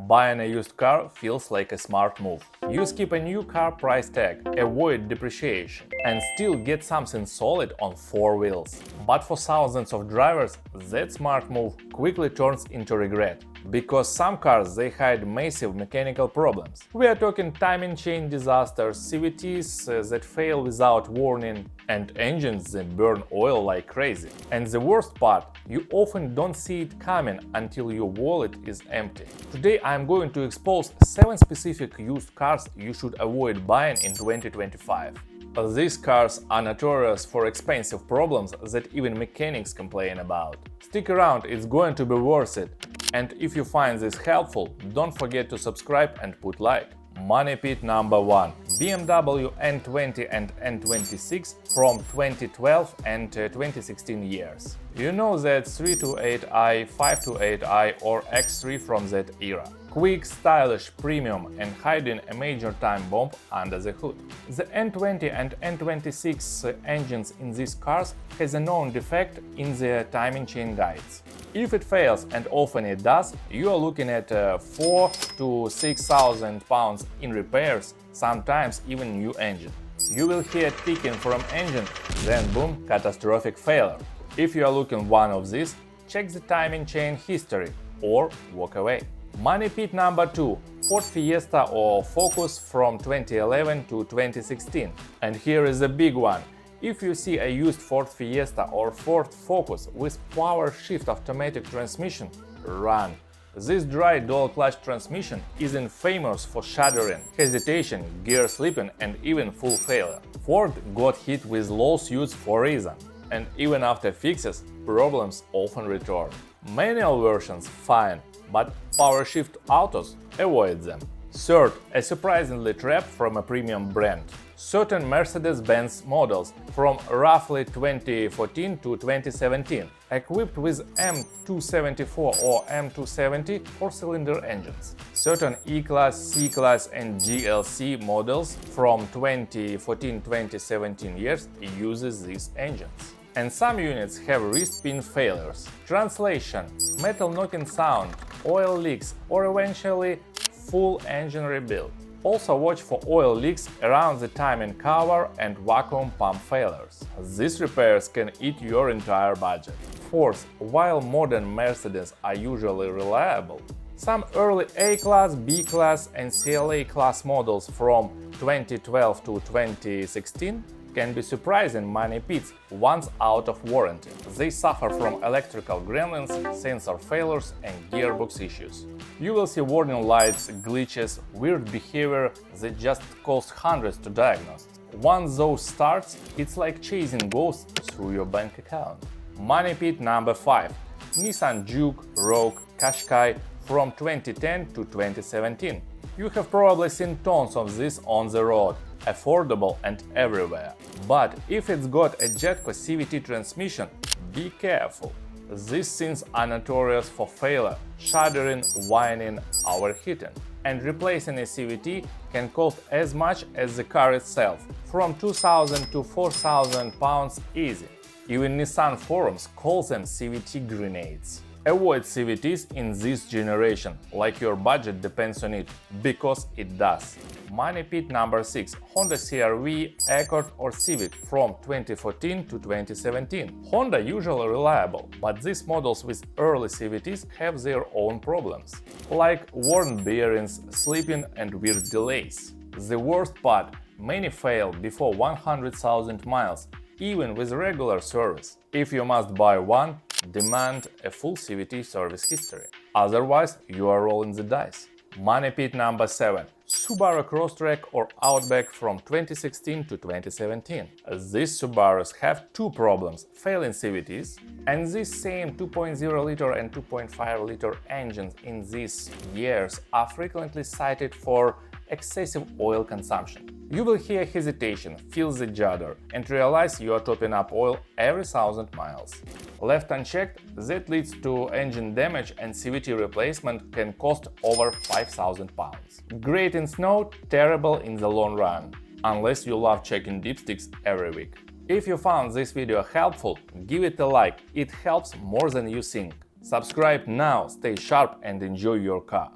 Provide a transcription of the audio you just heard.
Buying a used car feels like a smart move. You skip a new car price tag, avoid depreciation, and still get something solid on four wheels. But for thousands of drivers, that smart move quickly turns into regret. Because some cars they hide massive mechanical problems. We are talking timing chain disasters, CVTs that fail without warning, and engines that burn oil like crazy. And the worst part, you often don't see it coming until your wallet is empty. Today I'm going to expose 7 specific used cars you should avoid buying in 2025. These cars are notorious for expensive problems that even mechanics complain about. Stick around, it's going to be worth it. And if you find this helpful, don't forget to subscribe and put like. Money pit number 1. BMW N20 and N26 from 2012 and 2016 years. You know that 328i, 528i or X3 from that era. Quick, stylish, premium and hiding a major time bomb under the hood. The N20 and N26 engines in these cars has a known defect in the timing chain guides. If it fails, and often it does, you are looking at 4,000 to 6,000 pounds in repairs, sometimes even new engine. You will hear ticking from engine, then boom, catastrophic failure. If you are looking one of these, check the timing chain history or walk away. Money pit number 2. Ford Fiesta or Focus from 2011 to 2016. And here is a big one. If you see a used Ford Fiesta or Ford Focus with power shift automatic transmission, run. This dry dual-clutch transmission is infamous for shuddering, hesitation, gear slipping and even full failure. Ford got hit with lawsuits for a reason, and even after fixes, problems often return. Manual versions fine, but power shift autos, avoid them. Third, a surprisingly trap from a premium brand. Certain Mercedes-Benz models from roughly 2014 to 2017, equipped with M274 or M270 four-cylinder engines. Certain E-Class, C-Class and GLC models from 2014-2017 years uses these engines. And some units have wrist pin failures, translation, metal knocking sound, oil leaks or eventually full engine rebuild. Also watch for oil leaks around the timing cover and vacuum pump failures. These repairs can eat your entire budget. Fourth, while modern Mercedes are usually reliable, some early A-Class, B-Class and CLA Class models from 2012 to 2016 can be surprising money pits once out of warranty. They suffer from electrical gremlins, sensor failures and gearbox issues. You will see warning lights, glitches, weird behavior that just cost hundreds to diagnose. Once those starts, it's like chasing ghosts through your bank account. Money pit number 5. Nissan Juke, Rogue, Qashqai from 2010 to 2017. You have probably seen tons of this on the road, affordable and everywhere. But if it's got a Jetco CVT transmission, be careful. These things are notorious for failure, shuddering, whining, overheating. And replacing a CVT can cost as much as the car itself, from 2,000 to 4,000 pounds easy. Even Nissan forums call them CVT grenades. Avoid CVTs in this generation, like your budget depends on it, because it does. Money pit number 6. Honda CR-V, Accord or Civic from 2014 to 2017. Honda usually reliable, but these models with early CVTs have their own problems, like worn bearings, slipping and weird delays. The worst part, many fail before 100,000 miles, even with regular service. If you must buy one, demand a full CVT service history. Otherwise, you are rolling the dice. Money pit number 7. Subaru Crosstrek or Outback from 2016 to 2017. These Subarus have two problems: failing CVTs, and these same 2.0-liter and 2.5-liter engines in these years are frequently cited for excessive oil consumption. You will hear hesitation, feel the judder, and realize you are topping up oil every 1,000 miles. Left unchecked, that leads to engine damage, and CVT replacement can cost over 5,000 pounds. Great in snow, terrible in the long run, unless you love checking dipsticks every week. If you found this video helpful, give it a like, it helps more than you think. Subscribe now, stay sharp and enjoy your car.